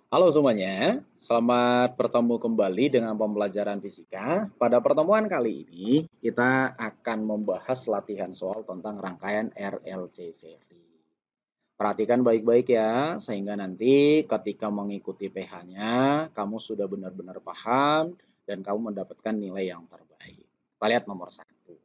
Halo semuanya, selamat bertemu kembali dengan pembelajaran fisika. Pada pertemuan kali ini, kita akan membahas latihan soal tentang rangkaian RLC seri. Perhatikan baik-baik ya, sehingga nanti ketika mengikuti PH-nya, kamu sudah benar-benar paham dan kamu mendapatkan nilai yang terbaik. Kita lihat nomor satu.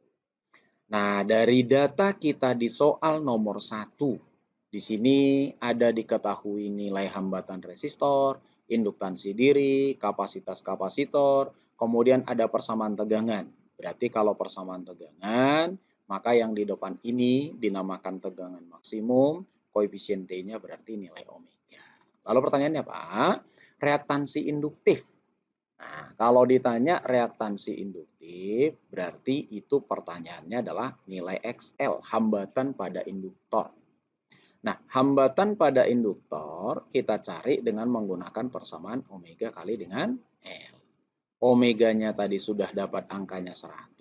Nah, dari data kita di soal nomor satu, di sini ada diketahui nilai hambatan resistor, induktansi diri, kapasitas kapasitor, kemudian ada persamaan tegangan. Berarti kalau persamaan tegangan, maka yang di depan ini dinamakan tegangan maksimum, koefisien T-nya berarti nilai omega. Lalu pertanyaannya apa? Reaktansi induktif. Nah, kalau ditanya reaktansi induktif, berarti itu pertanyaannya adalah nilai XL, hambatan pada induktor. Nah, hambatan pada induktor kita cari dengan menggunakan persamaan omega kali dengan L. Omeganya tadi sudah dapat angkanya 100,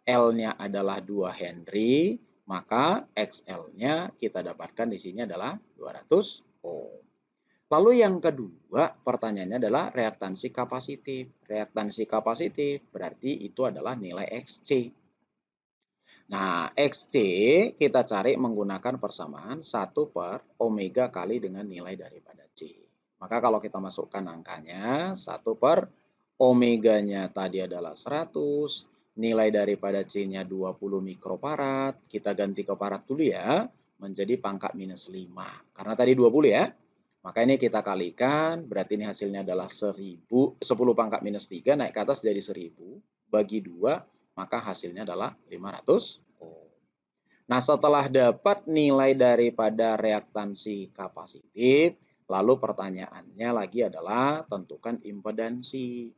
L-nya adalah 2 Henry, maka XL-nya kita dapatkan di sini adalah 200 ohm. Lalu yang kedua pertanyaannya adalah reaktansi kapasitif. Reaktansi kapasitif berarti itu adalah nilai Xc. Nah, Xc kita cari menggunakan persamaan 1 per omega kali dengan nilai daripada C. Maka kalau kita masukkan angkanya 1 per omeganya tadi adalah 100, nilai daripada C-nya 20 mikrofarad, kita ganti ke farad dulu ya, menjadi pangkat minus 5. Karena tadi 20 ya. Maka ini kita kalikan, berarti ini hasilnya adalah 1000, 10 pangkat minus 3 naik ke atas jadi 1000, bagi 2, maka hasilnya adalah 500 ohm. Nah, setelah dapat nilai daripada reaktansi kapasitif, lalu pertanyaannya lagi adalah tentukan impedansi.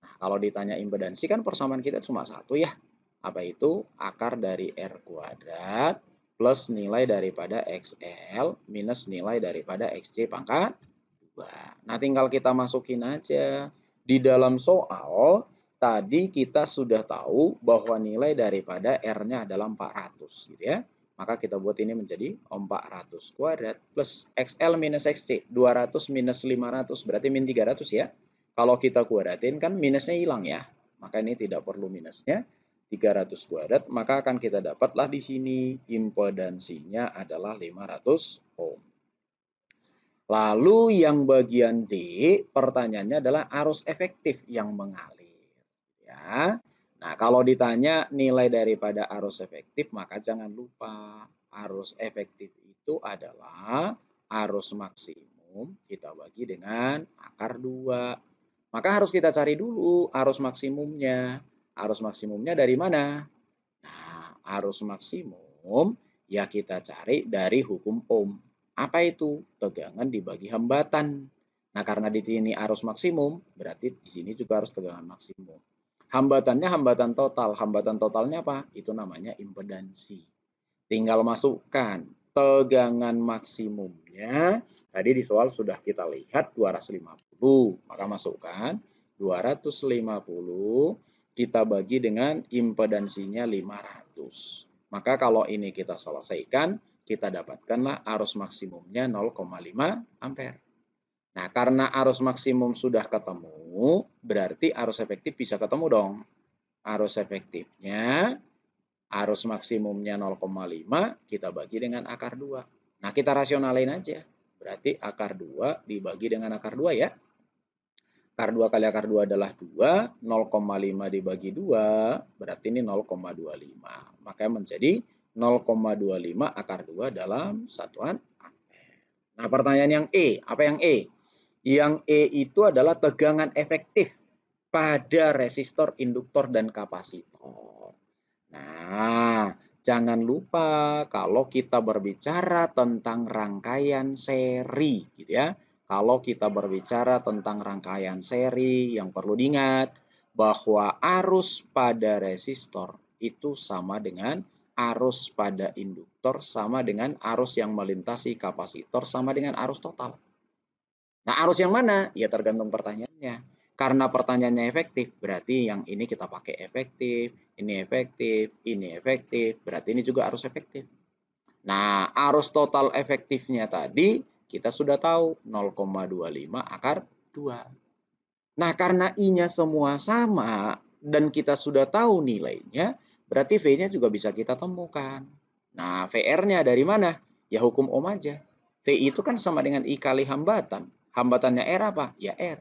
Nah, kalau ditanya impedansi kan persamaan kita cuma satu ya. Apa itu? Akar dari R kuadrat plus nilai daripada XL minus nilai daripada XC pangkat 2. Nah, tinggal kita masukin aja. Di dalam soal, tadi kita sudah tahu bahwa nilai daripada R-nya adalah 400 gitu ya. Maka kita buat ini menjadi 400 kuadrat plus XL minus XC. 200 minus 500 berarti min 300 ya. Kalau kita kuadratin kan minusnya hilang ya. Maka ini tidak perlu minusnya. 300 kuadrat, maka akan kita dapatlah di sini impedansinya adalah 500 ohm. Lalu yang bagian D, pertanyaannya adalah arus efektif yang mengalir. Ya. Nah, kalau ditanya nilai daripada arus efektif, maka jangan lupa arus efektif itu adalah arus maksimum kita bagi dengan akar 2. Maka harus kita cari dulu arus maksimumnya. Arus maksimumnya dari mana? Nah, arus maksimum ya kita cari dari hukum Ohm. Apa itu? Tegangan dibagi hambatan. Nah, karena di sini arus maksimum, berarti di sini juga harus tegangan maksimum. Hambatannya hambatan total. Hambatan totalnya apa? Itu namanya impedansi. Tinggal masukkan tegangan maksimumnya. Tadi di soal sudah kita lihat 250. Maka masukkan 250 kita bagi dengan impedansinya 500. Maka kalau ini kita selesaikan, kita dapatkanlah arus maksimumnya 0,5 ampere. Nah, karena arus maksimum sudah ketemu, berarti arus efektif bisa ketemu dong. Arus efektifnya, arus maksimumnya 0,5, kita bagi dengan akar 2. Nah, kita rasionalin aja. Berarti akar 2 dibagi dengan akar 2 ya. Akar 2 kali akar 2 adalah 2, 0,5 dibagi 2, berarti ini 0,25. Maka menjadi 0,25 akar 2 dalam satuan ampere. Nah, pertanyaan yang E, apa yang E? Yang E itu adalah tegangan efektif pada resistor, induktor, dan kapasitor. Nah, jangan lupa kalau kita berbicara tentang rangkaian seri, gitu ya. Kalau kita berbicara tentang rangkaian seri, yang perlu diingat bahwa arus pada resistor itu sama dengan arus pada induktor, sama dengan arus yang melintasi kapasitor, sama dengan arus total. Nah, arus yang mana? Ya tergantung pertanyaannya. Karena pertanyaannya efektif, berarti yang ini kita pakai efektif, ini efektif, ini efektif, berarti ini juga arus efektif. Nah, arus total efektifnya tadi kita sudah tahu 0,25 akar 2. Nah, karena I-nya semua sama dan kita sudah tahu nilainya, berarti V-nya juga bisa kita temukan. Nah, VR-nya dari mana? Ya hukum Ohm aja. V itu kan sama dengan I kali hambatan. Hambatannya R apa? Ya R.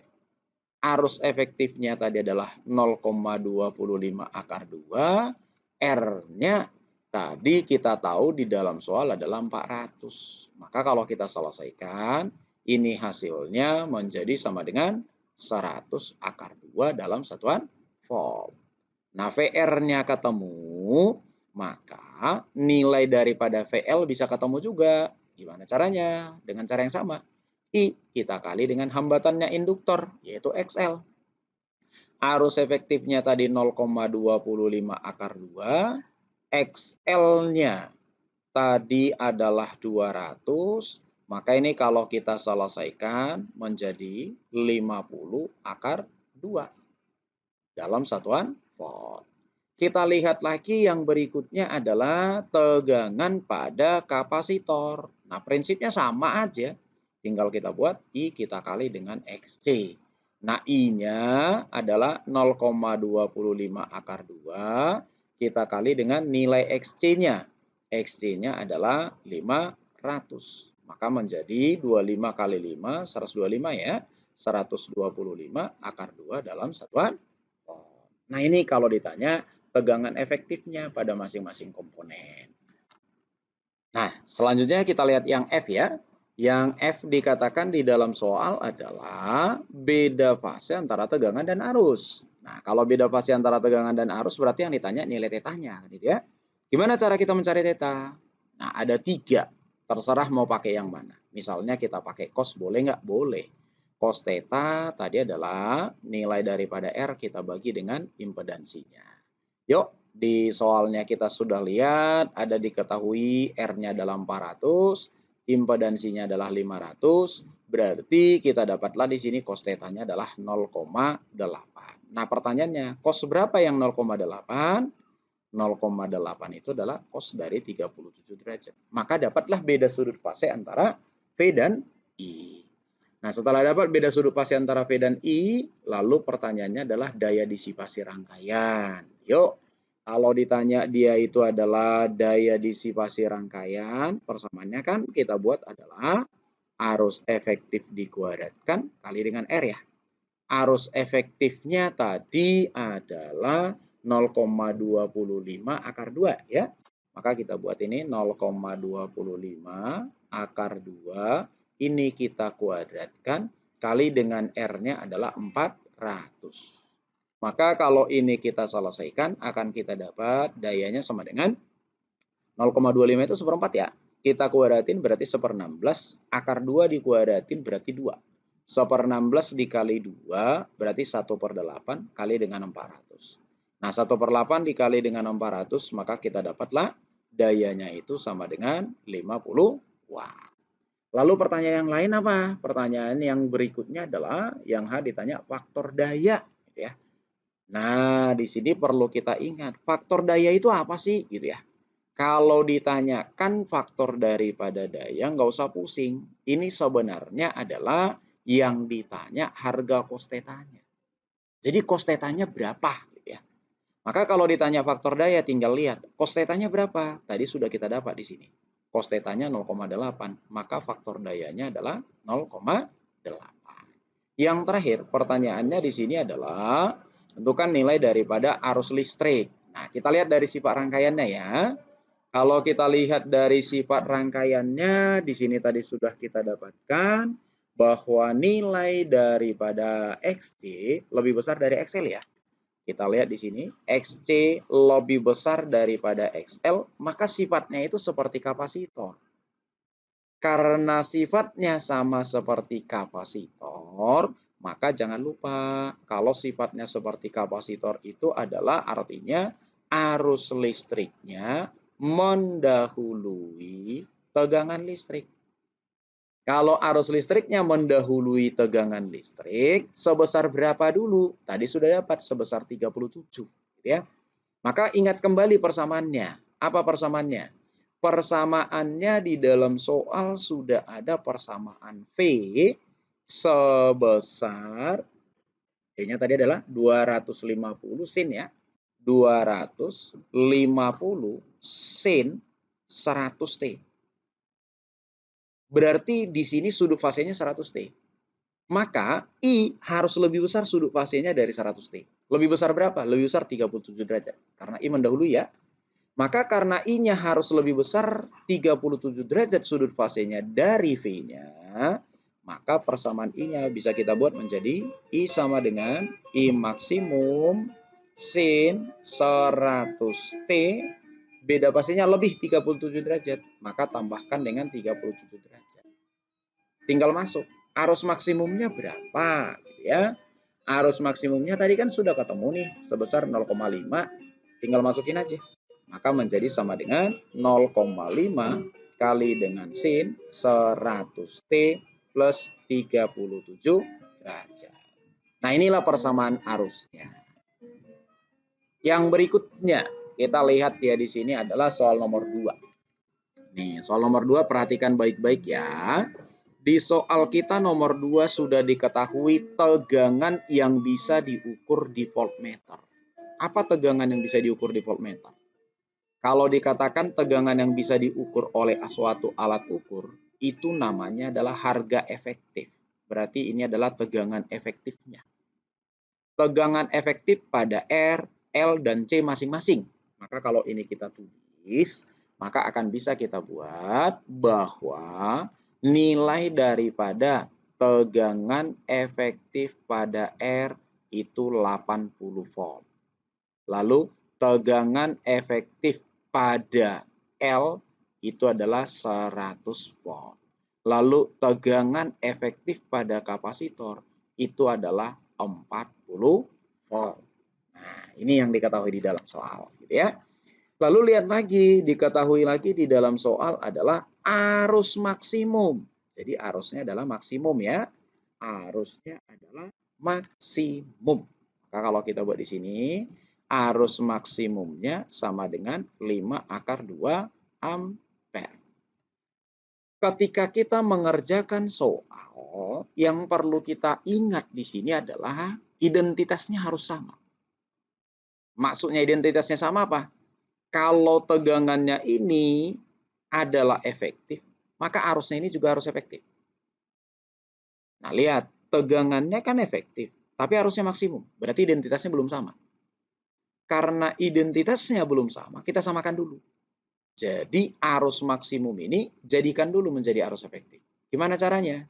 Arus efektifnya tadi adalah 0,25 akar 2. R-nya tadi kita tahu di dalam soal adalah 400. Maka kalau kita selesaikan, ini hasilnya menjadi sama dengan 100 akar 2 dalam satuan volt. Nah, VR-nya ketemu, maka nilai daripada VL bisa ketemu juga. Gimana caranya? Dengan cara yang sama. I kita kali dengan hambatannya induktor, yaitu XL. Arus efektifnya tadi 0,25 akar 2. XL-nya tadi adalah 200. Maka ini kalau kita selesaikan menjadi 50 akar 2 dalam satuan volt. Kita lihat lagi yang berikutnya adalah tegangan pada kapasitor. Nah, prinsipnya sama aja. Tinggal kita buat I kita kali dengan XC. Nah, I-nya adalah 0,25 akar 2. Kita kali dengan nilai XC-nya. XC-nya adalah 500. Maka menjadi 25 kali 5, 125 ya. 125 akar 2 dalam satuan volt. Nah, ini kalau ditanya tegangan efektifnya pada masing-masing komponen. Nah, selanjutnya kita lihat yang F ya. Yang F dikatakan di dalam soal adalah beda fase antara tegangan dan arus. Nah, kalau beda fase antara tegangan dan arus berarti yang ditanya nilai tetanya, gitu ya. Gimana cara kita mencari teta? Nah, ada 3. Terserah mau pakai yang mana. Misalnya kita pakai cos boleh nggak? Boleh. Cos theta tadi adalah nilai daripada R kita bagi dengan impedansinya. Yuk, di soalnya kita sudah lihat ada diketahui R-nya adalah 400, impedansinya adalah 500, berarti kita dapatlah di sini cos theta-nya adalah 0,8. Nah, pertanyaannya, cos berapa yang 0,8? 0,8 itu adalah cos dari 37 derajat. Maka dapatlah beda sudut fase antara V dan I. Nah, setelah dapat beda sudut fase antara V dan I, lalu pertanyaannya adalah daya disipasi rangkaian. Yuk, kalau ditanya dia itu adalah daya disipasi rangkaian, persamaannya kan kita buat adalah arus efektif dikuadratkan kali dengan R ya. Arus efektifnya tadi adalah 0,25 akar 2 ya. Maka kita buat ini 0,25 akar 2. Ini kita kuadratkan kali dengan R-nya adalah 400. Maka kalau ini kita selesaikan akan kita dapat dayanya sama dengan 0,25 itu seperempat ya. Kita kuadratin berarti 1/16. Akar 2 dikuadratin berarti 2. 1/16 dikali 2 berarti 1/8 kali dengan 400. Nah, 1/8 dikali dengan 400 maka kita dapatlah dayanya itu sama dengan 50 watt. Lalu pertanyaan yang lain apa? Pertanyaan yang berikutnya adalah yang H ditanya faktor daya, gitu ya. Nah, di sini perlu kita ingat, faktor daya itu apa sih, gitu ya. Kalau ditanyakan faktor daripada daya, nggak usah pusing. Ini sebenarnya adalah yang ditanya harga cos theta-nya. Jadi cos theta-nya berapa, gitu ya. Maka kalau ditanya faktor daya, tinggal lihat cos theta-nya berapa. Tadi sudah kita dapat di sini. Cos theta-nya 0,8, maka faktor dayanya adalah 0,8. Yang terakhir, pertanyaannya di sini adalah tentukan nilai daripada arus listrik. Nah, kita lihat dari sifat rangkaiannya ya. Kalau kita lihat dari sifat rangkaiannya, di sini tadi sudah kita dapatkan bahwa nilai daripada XC lebih besar dari XL ya. Kita lihat di sini, XC lebih besar daripada XL, maka sifatnya itu seperti kapasitor. Karena sifatnya sama seperti kapasitor, maka jangan lupa kalau sifatnya seperti kapasitor itu adalah artinya arus listriknya mendahului tegangan listrik. Kalau arus listriknya mendahului tegangan listrik, sebesar berapa dulu? Tadi sudah dapat sebesar 37, gitu ya. Maka ingat kembali persamaannya. Apa persamaannya? Persamaannya di dalam soal sudah ada persamaan V sebesar, V-nya tadi adalah 250 sin ya. 250 sin 100 T. Berarti di sini sudut fasenya 100 T. Maka I harus lebih besar sudut fasenya dari 100 T. Lebih besar berapa? Lebih besar 37 derajat. Karena I mendahului ya. Maka karena I-nya harus lebih besar 37 derajat sudut fasenya dari V-nya, maka persamaan I-nya bisa kita buat menjadi I sama dengan I maksimum sin 100T, beda fasenya lebih 37 derajat, maka tambahkan dengan 37 derajat. Tinggal masuk, arus maksimumnya berapa? Ya. Arus maksimumnya tadi kan sudah ketemu nih, sebesar 0,5, tinggal masukin aja. Maka menjadi sama dengan 0,5 kali dengan sin 100T plus 37 derajat. Nah, inilah persamaan arusnya. Yang berikutnya, kita lihat ya di sini adalah soal nomor 2. Nih, soal nomor 2 perhatikan baik-baik ya. Di soal kita nomor 2 sudah diketahui tegangan yang bisa diukur di voltmeter. Apa tegangan yang bisa diukur di voltmeter? Kalau dikatakan tegangan yang bisa diukur oleh suatu alat ukur, itu namanya adalah harga efektif. Berarti ini adalah tegangan efektifnya. Tegangan efektif pada R, L, dan C masing-masing. Maka kalau ini kita tulis, maka akan bisa kita buat bahwa nilai daripada tegangan efektif pada R itu 80 volt. Lalu tegangan efektif pada L itu adalah 100 volt. Lalu tegangan efektif pada kapasitor itu adalah 40 volt. Nah, ini yang diketahui di dalam soal, gitu ya. Lalu lihat lagi, diketahui lagi di dalam soal adalah arus maksimum. Jadi arusnya adalah maksimum ya. Arusnya adalah maksimum. Maka kalau kita buat di sini, arus maksimumnya sama dengan 5/2 ampere. Ketika kita mengerjakan soal, yang perlu kita ingat di sini adalah identitasnya harus sama. Maksudnya identitasnya sama apa? Kalau tegangannya ini adalah efektif, maka arusnya ini juga harus efektif. Nah, lihat, tegangannya kan efektif, tapi arusnya maksimum. Berarti identitasnya belum sama. Karena identitasnya belum sama, kita samakan dulu. Jadi arus maksimum ini jadikan dulu menjadi arus efektif. Gimana caranya?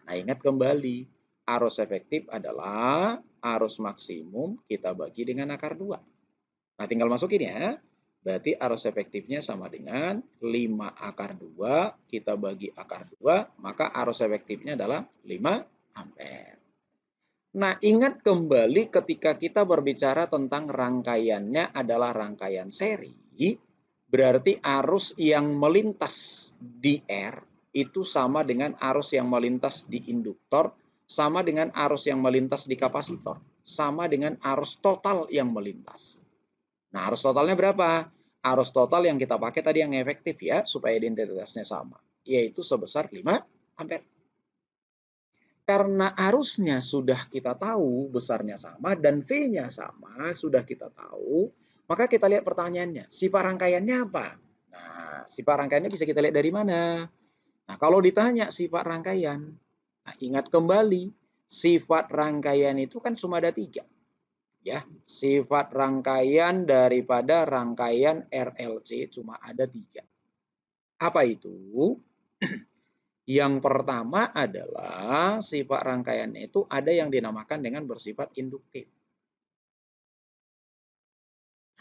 Nah, ingat kembali, arus efektif adalah arus maksimum kita bagi dengan akar 2. Nah, tinggal masukin ya. Berarti arus efektifnya sama dengan 5/2, kita bagi akar 2, maka arus efektifnya adalah 5 ampere. Nah, ingat kembali ketika kita berbicara tentang rangkaiannya adalah rangkaian seri, berarti arus yang melintas di R itu sama dengan arus yang melintas di induktor, sama dengan arus yang melintas di kapasitor, sama dengan arus total yang melintas. Nah, arus totalnya berapa? Arus total yang kita pakai tadi yang efektif ya, supaya identitasnya sama, yaitu sebesar 5 ampere. Karena arusnya sudah kita tahu besarnya sama dan V-nya sama, sudah kita tahu, maka kita lihat pertanyaannya, sifat rangkaiannya apa? Nah, sifat rangkaiannya bisa kita lihat dari mana? Nah, kalau ditanya sifat rangkaian, nah ingat kembali, sifat rangkaian itu kan cuma ada 3. Ya, sifat rangkaian daripada rangkaian RLC cuma ada 3. Apa itu? Yang pertama adalah sifat rangkaiannya itu ada yang dinamakan dengan bersifat induktif.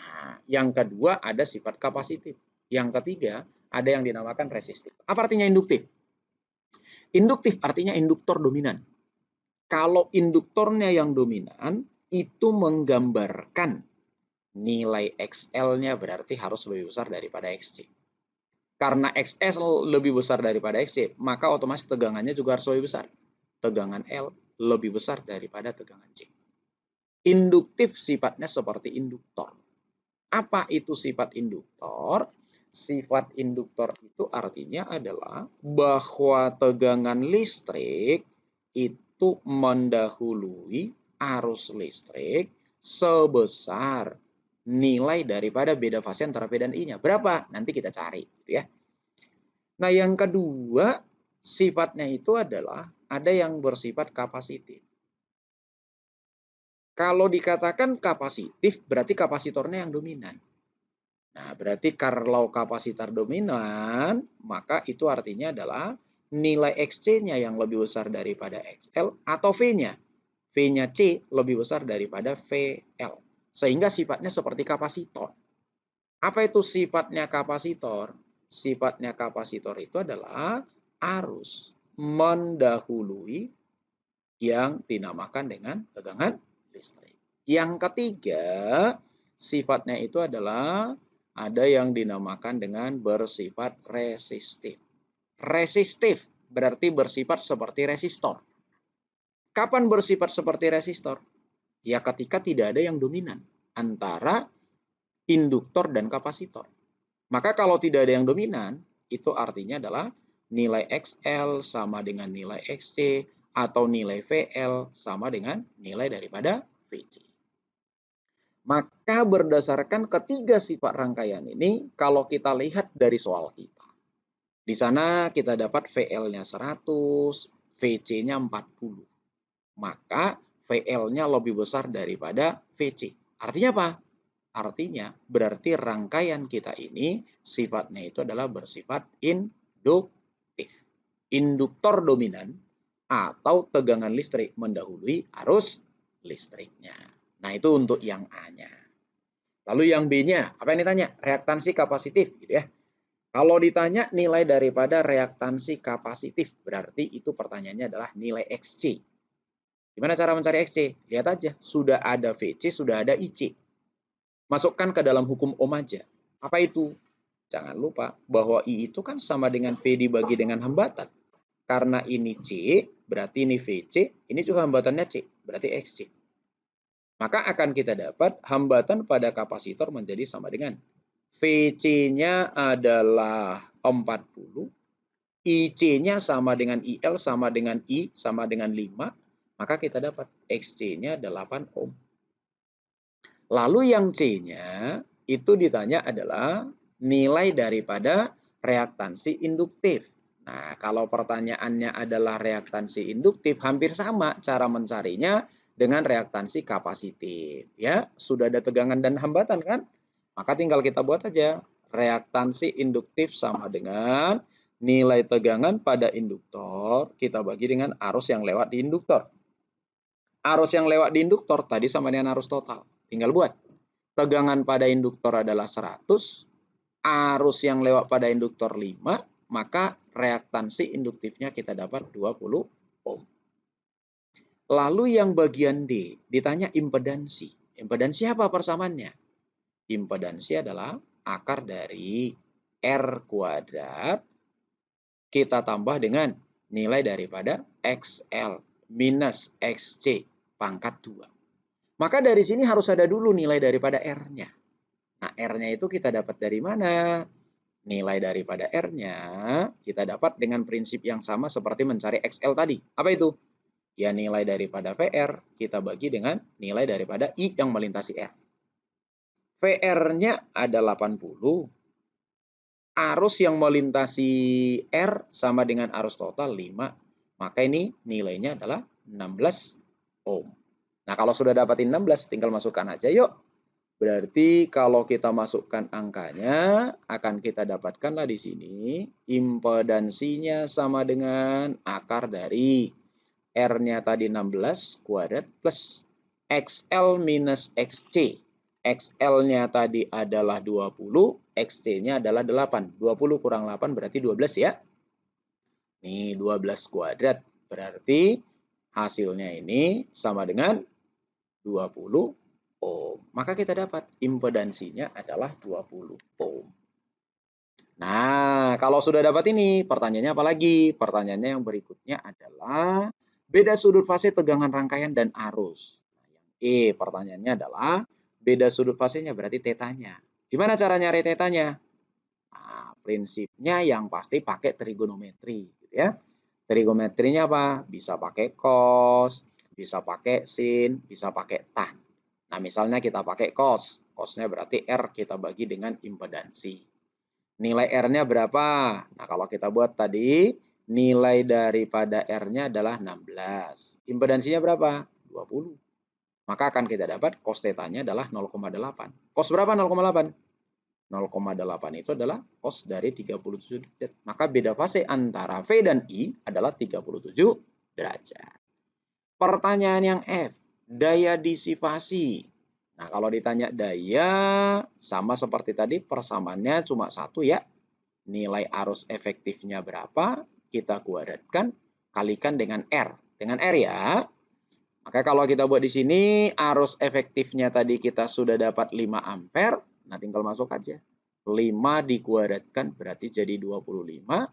Nah, yang kedua ada sifat kapasitif. Yang ketiga ada yang dinamakan resistif. Apa artinya induktif? Induktif artinya induktor dominan. Kalau induktornya yang dominan, itu menggambarkan nilai XL-nya berarti harus lebih besar daripada XC. Karena XS lebih besar daripada XC, maka otomatis tegangannya juga harus lebih besar. Tegangan L lebih besar daripada tegangan C. Induktif sifatnya seperti induktor. Apa itu sifat induktor? Sifat induktor itu artinya adalah bahwa tegangan listrik itu mendahului arus listrik sebesar nilai daripada beda fase antara P dan I-nya. Berapa? Nanti kita cari, gitu ya. Nah, yang kedua, sifatnya itu adalah ada yang bersifat kapasitif. Kalau dikatakan kapasitif, berarti kapasitornya yang dominan. Nah, berarti kalau kapasitor dominan, maka itu artinya adalah nilai XC-nya yang lebih besar daripada XL atau V-nya. V-nya C lebih besar daripada VL. Sehingga sifatnya seperti kapasitor. Apa itu sifatnya kapasitor? Sifatnya kapasitor itu adalah arus mendahului yang dinamakan dengan tegangan listrik. Yang ketiga, sifatnya itu adalah ada yang dinamakan dengan bersifat resistif. Resistif berarti bersifat seperti resistor. Kapan bersifat seperti resistor? Ya ketika tidak ada yang dominan antara induktor dan kapasitor. Maka kalau tidak ada yang dominan, itu artinya adalah nilai XL sama dengan nilai XC atau nilai VL sama dengan nilai daripada VC. Maka berdasarkan ketiga sifat rangkaian ini, kalau kita lihat dari soal kita, di sana kita dapat VL-nya 100, VC-nya 40. Maka VL-nya lebih besar daripada VC. Artinya apa? Artinya berarti rangkaian kita ini sifatnya itu adalah bersifat induktif. Induktor dominan atau tegangan listrik mendahului arus listriknya. Nah, itu untuk yang A-nya. Lalu yang B-nya, apa yang ditanya? Reaktansi kapasitif, gitu ya. Kalau ditanya nilai daripada reaktansi kapasitif, berarti itu pertanyaannya adalah nilai XC. Gimana cara mencari XC? Lihat aja, sudah ada VC, sudah ada IC. Masukkan ke dalam hukum Ohm aja. Apa itu? Jangan lupa bahwa I itu kan sama dengan V dibagi dengan hambatan. Karena ini C, berarti ini VC, ini juga hambatannya C, berarti XC. Maka akan kita dapat hambatan pada kapasitor menjadi sama dengan VC-nya adalah 40, IC-nya sama dengan IL sama dengan I sama dengan 5, maka kita dapat XC-nya 8 ohm. Lalu yang C-nya itu ditanya adalah nilai daripada reaktansi induktif. Nah, kalau pertanyaannya adalah reaktansi induktif, hampir sama cara mencarinya dengan reaktansi kapasitif. Ya, sudah ada tegangan dan hambatan kan? Maka tinggal kita buat aja. Reaktansi induktif sama dengan nilai tegangan pada induktor, kita bagi dengan arus yang lewat di induktor. Arus yang lewat di induktor tadi sama dengan arus total. Tinggal buat. Tegangan pada induktor adalah 100, arus yang lewat pada induktor 5, maka reaktansi induktifnya kita dapat 20 ohm. Lalu yang bagian D, ditanya impedansi. Impedansi apa persamaannya? Impedansi adalah akar dari R kuadrat kita tambah dengan nilai daripada XL minus XC pangkat 2. Maka dari sini harus ada dulu nilai daripada R-nya. Nah, R-nya itu kita dapat dari mana? Nilai daripada R-nya kita dapat dengan prinsip yang sama seperti mencari XL tadi. Apa itu? Ya nilai daripada VR kita bagi dengan nilai daripada I yang melintasi R. VR-nya ada 80. Arus yang melintasi R sama dengan arus total 5. Maka ini nilainya adalah 16 ohm. Nah, kalau sudah dapatin 16, tinggal masukkan aja yuk. Berarti kalau kita masukkan angkanya, akan kita dapatkanlah di sini impedansinya sama dengan akar dari R-nya tadi 16 kuadrat plus XL minus XC. XL-nya tadi adalah 20, XC-nya adalah 8. 20 kurang 8 berarti 12 ya. Nih 12 kuadrat. Berarti hasilnya ini sama dengan 20 ohm. Maka kita dapat impedansinya adalah 20 ohm. Nah, kalau sudah dapat ini, pertanyaannya apa lagi? Pertanyaannya yang berikutnya adalah beda sudut fase tegangan rangkaian dan arus. Yang pertanyaannya adalah beda sudut fasenya berarti tetanya. Gimana cara nyari tetanya? Nah, Prinsipnya yang pasti pakai trigonometri, gitu ya. Trigonometrinya apa? Bisa pakai cos, bisa pakai sin, bisa pakai tan. Nah, misalnya kita pakai cos. Cosnya berarti R kita bagi dengan impedansi. Nilai R-nya berapa? Nah, kalau kita buat tadi, nilai daripada R-nya adalah 16. Impedansinya berapa? 20. Maka akan kita dapat cos θ-nya adalah 0,8. Cos berapa 0,8? 0,8 itu adalah cos dari 37 derajat. Maka beda fase antara V dan I adalah 37 derajat. Pertanyaan yang F, daya disipasi. Nah, kalau ditanya daya, sama seperti tadi, persamaannya cuma satu ya. Nilai arus efektifnya berapa, kita kuadratkan, kalikan dengan R. Dengan R ya. Maka kalau kita buat di sini, arus efektifnya tadi kita sudah dapat 5 ampere. Nah, tinggal masuk aja. 5 dikuadratkan berarti jadi 25.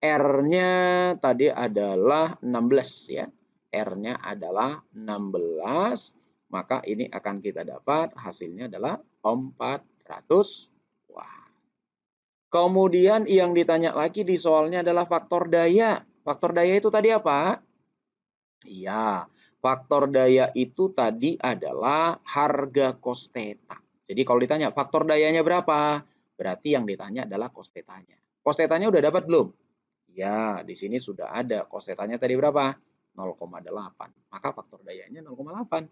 R-nya tadi adalah 16 ya. R-nya adalah 16. Maka ini akan kita dapat hasilnya adalah 400 watt. Kemudian yang ditanya lagi di soalnya adalah faktor daya. Faktor daya itu tadi apa? Iya, faktor daya itu tadi adalah harga cos theta. Jadi kalau ditanya faktor dayanya berapa? Berarti yang ditanya adalah cos theta-nya. Cos theta-nya udah dapat belum? Ya, di sini sudah ada. Cos theta-nya tadi berapa? 0,8. Maka faktor dayanya 0,8.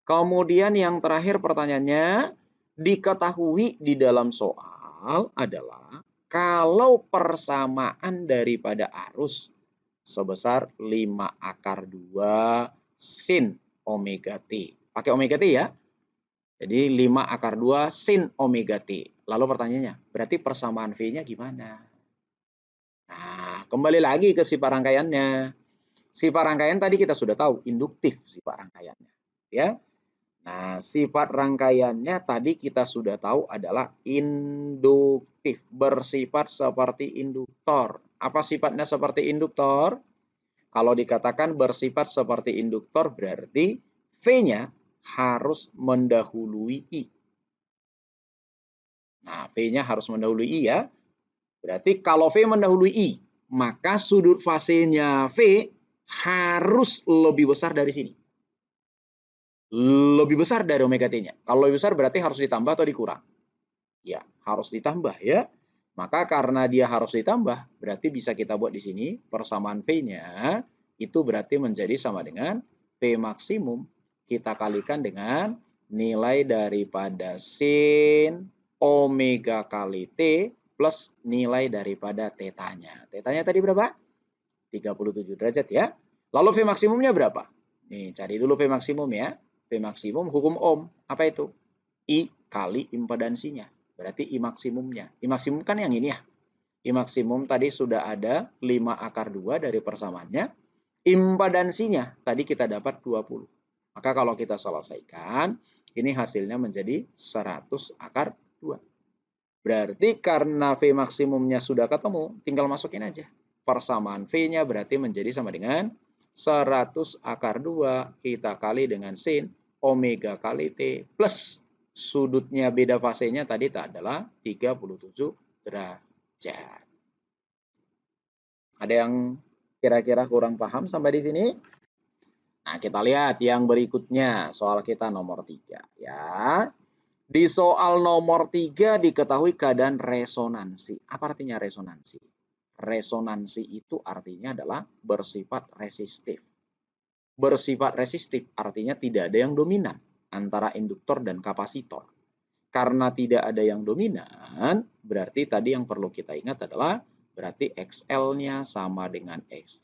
Kemudian yang terakhir pertanyaannya, diketahui di dalam soal adalah kalau persamaan daripada arus sebesar 5/2 sin omega T. Pakai omega T ya. Jadi 5/2 sin omega T. Lalu pertanyaannya, berarti persamaan V-nya gimana? Nah, kembali lagi ke sifat rangkaiannya. Sifat rangkaian tadi kita sudah tahu, induktif sifat rangkaiannya. Ya. Nah, sifat rangkaiannya tadi kita sudah tahu adalah induktif, bersifat seperti induktor. Apa sifatnya seperti induktor? Kalau dikatakan bersifat seperti induktor berarti V-nya harus mendahului I. Nah, V-nya harus mendahului I ya. Berarti kalau V mendahului I, maka sudut fasenya V harus lebih besar dari sini. Lebih besar dari omega T-nya. Kalau lebih besar berarti harus ditambah atau dikurang? Ya, harus ditambah ya. Maka karena dia harus ditambah, berarti bisa kita buat di sini persamaan V-nya itu berarti menjadi sama dengan V maksimum kita kalikan dengan nilai daripada sin omega kali T plus nilai daripada θ-nya. θ-nya tadi berapa? 37 derajat ya. Lalu V maksimumnya berapa? Nih, cari dulu V maksimum ya. V maksimum hukum Ohm. Apa itu? I kali impedansinya. Berarti I maksimumnya. I maksimum kan yang ini ya. I maksimum tadi sudah ada 5/2 dari persamaannya. Impedansinya tadi kita dapat 20. Maka kalau kita selesaikan, ini hasilnya menjadi 100/2. Berarti karena V maksimumnya sudah ketemu, tinggal masukin aja. Persamaan V-nya berarti menjadi sama dengan 100/2 kita kali dengan sin omega kali T plus sudutnya beda fasenya tadi adalah 37 derajat. Ada yang kira-kira kurang paham sampai di sini? Nah, kita lihat yang berikutnya, soal kita nomor 3 ya. Di soal nomor 3 diketahui keadaan resonansi. Apa artinya resonansi? Resonansi itu artinya adalah bersifat resistif. Bersifat resistif artinya tidak ada yang dominan antara induktor dan kapasitor. Karena tidak ada yang dominan, berarti tadi yang perlu kita ingat adalah berarti XL-nya sama dengan XC,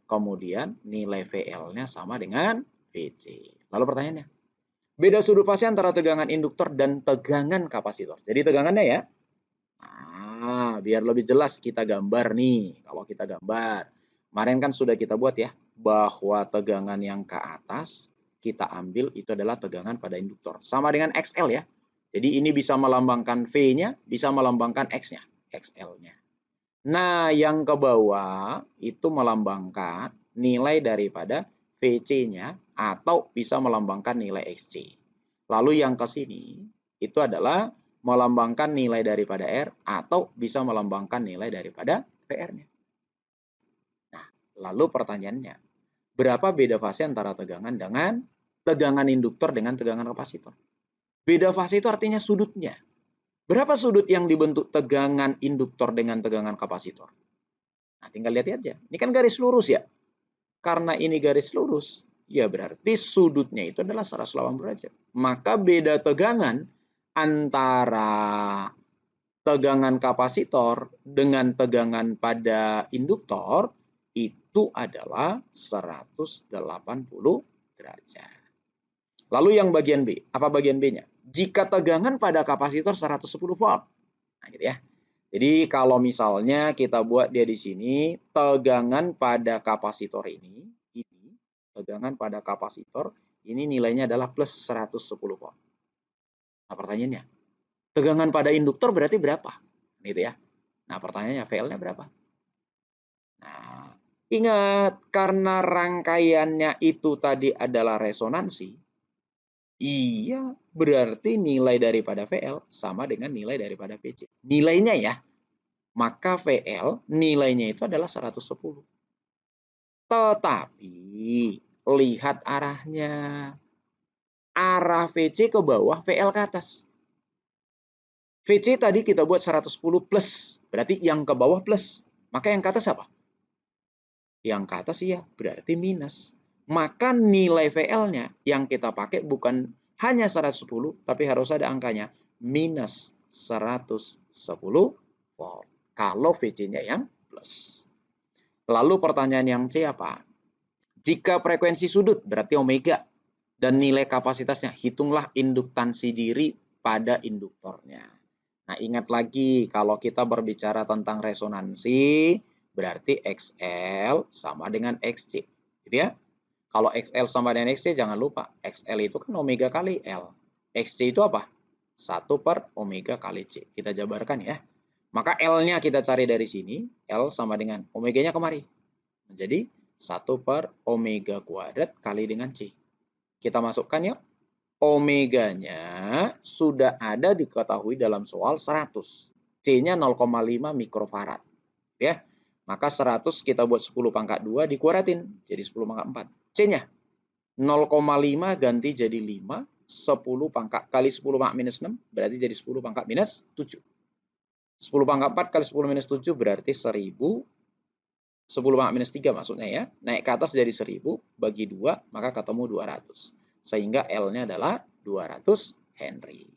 kemudian nilai VL-nya sama dengan VC. Lalu pertanyaannya, beda sudut fase antara tegangan induktor dan tegangan kapasitor. Jadi tegangannya ya. Nah, biar lebih jelas kita gambar nih. Kalau kita gambar, kemarin kan sudah kita buat ya, bahwa tegangan yang ke atas kita ambil itu adalah tegangan pada induktor. Sama dengan XL ya. Jadi ini bisa melambangkan V-nya, bisa melambangkan X-nya, XL-nya. Nah, yang ke bawah itu melambangkan nilai daripada VC-nya atau bisa melambangkan nilai XC. Lalu yang ke sini itu adalah melambangkan nilai daripada R atau bisa melambangkan nilai daripada VR-nya. Nah, lalu pertanyaannya, berapa beda fase antara tegangan induktor dengan tegangan kapasitor? Beda fase itu artinya sudutnya. Berapa sudut yang dibentuk tegangan induktor dengan tegangan kapasitor? Nah, tinggal lihat aja. Ini kan garis lurus ya. Karena ini garis lurus, ya berarti sudutnya itu adalah 180 derajat. Maka beda tegangan antara tegangan kapasitor dengan tegangan pada induktor itu adalah 180 derajat. Lalu yang bagian B, apa bagian B-nya? Jika tegangan pada kapasitor 110 volt. Nah, gitu ya. Jadi kalau misalnya kita buat dia di sini, tegangan pada kapasitor ini tegangan pada kapasitor ini nilainya adalah plus 110 volt. Nah, pertanyaannya, tegangan pada induktor berarti berapa? Gitu ya. Nah, pertanyaannya VL-nya berapa? Nah, ingat karena rangkaiannya itu tadi adalah resonansi, iya, berarti nilai daripada VL sama dengan nilai daripada VC. Nilainya ya. Maka VL nilainya itu adalah 110. Tetapi lihat arahnya. Arah VC ke bawah, VL ke atas. VC tadi kita buat 110 plus. Berarti yang ke bawah plus. Maka yang ke atas apa? Yang ke atas iya, berarti minus. Maka nilai VL-nya yang kita pakai bukan hanya 110, tapi harus ada angkanya. Minus 110 volt. Kalau VC-nya yang plus. Lalu pertanyaan yang C apa? Jika frekuensi sudut berarti omega dan nilai kapasitasnya, hitunglah induktansi diri pada induktornya. Nah, ingat lagi kalau kita berbicara tentang resonansi berarti XL sama dengan XC. Gitu ya. Kalau XL sama dengan XC jangan lupa, XL itu kan omega kali L. XC itu apa? 1 per omega kali C. Kita jabarkan ya. Maka L-nya kita cari dari sini. L sama dengan omeganya kemari. Menjadi 1 per omega kuadrat kali dengan C. Kita masukkan yuk. Omeganya sudah ada diketahui dalam soal 100. C-nya 0,5 mikrofarad. Ya. Maka 100 kita buat 10 pangkat 2 dikuadratin. Jadi 10 pangkat 4. C-nya 0,5 ganti jadi 5. 10 pangkat kali 10 pangkat minus 6. Berarti jadi 10 pangkat minus 7. 10 pangkat 4 kali 10 minus 7 berarti 1000. 10 pangkat minus 3 maksudnya ya. Naik ke atas jadi 1000 bagi 2 maka ketemu 200. Sehingga L-nya adalah 200 Henry.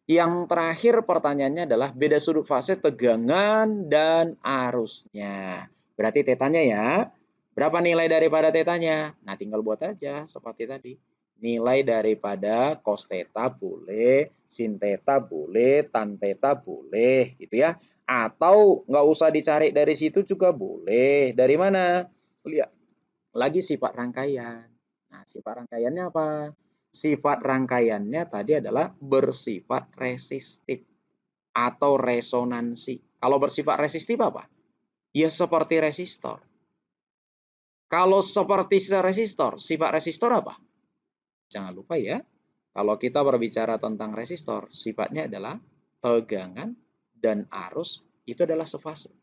Yang terakhir pertanyaannya adalah beda sudut fase tegangan dan arusnya. Berarti tetanya ya. Berapa nilai daripada tetanya? Nah, tinggal buat aja seperti tadi. Nilai daripada cos theta boleh, sin theta boleh, tan theta boleh gitu ya. Atau nggak usah dicari dari situ juga boleh. Dari mana? Lihat lagi sifat rangkaian. Nah, sifat rangkaiannya apa? Sifat rangkaiannya tadi adalah bersifat resistif atau resonansi. Kalau bersifat resistif apa? Ya seperti resistor. Kalau seperti resistor, sifat resistor apa? Jangan lupa ya, kalau kita berbicara tentang resistor, sifatnya adalah tegangan dan arus itu adalah sefase.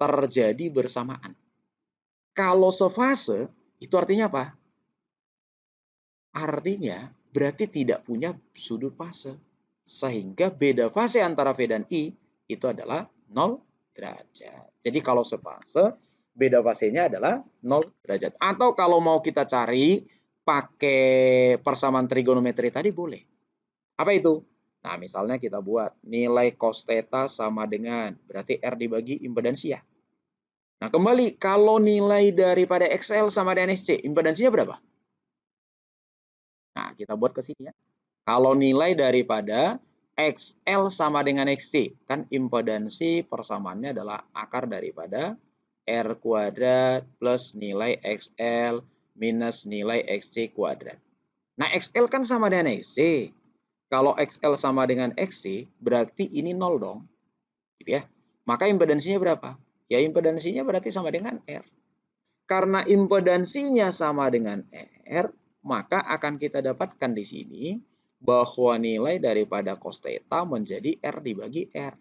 Terjadi bersamaan. Kalau sefase, itu artinya apa? Artinya berarti tidak punya sudut fase. Sehingga beda fase antara V dan I itu adalah 0 derajat. Jadi kalau sefase, beda fasenya adalah 0 derajat. Atau kalau mau kita cari pakai persamaan trigonometri tadi boleh. Apa itu? Nah, misalnya kita buat nilai cos theta sama dengan, berarti R dibagi impedansi ya. Nah, kembali kalau nilai daripada XL sama dengan SC, impedansinya berapa? Nah, kita buat ke sini ya. Kalau nilai daripada XL sama dengan XC, kan impedansi persamaannya adalah akar daripada R kuadrat plus nilai XL minus nilai XC kuadrat. Nah, XL kan sama dengan XC. Kalau XL sama dengan XC, berarti ini 0 dong. Gitu ya. Maka impedansinya berapa? Ya impedansinya berarti sama dengan R. Karena impedansinya sama dengan R, maka akan kita dapatkan di sini bahwa nilai daripada cos theta menjadi R dibagi R.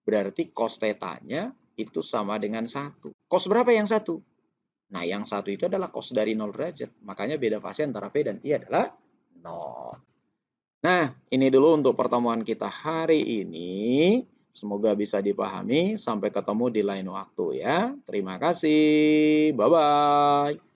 Berarti cos theta-nya itu sama dengan 1. Cos berapa yang 1? Nah, yang 1 itu adalah cos dari 0 derajat. Makanya beda fase antara P dan I adalah 0. Nah, ini dulu untuk pertemuan kita hari ini. Semoga bisa dipahami. Sampai ketemu di lain waktu ya. Terima kasih. Bye-bye.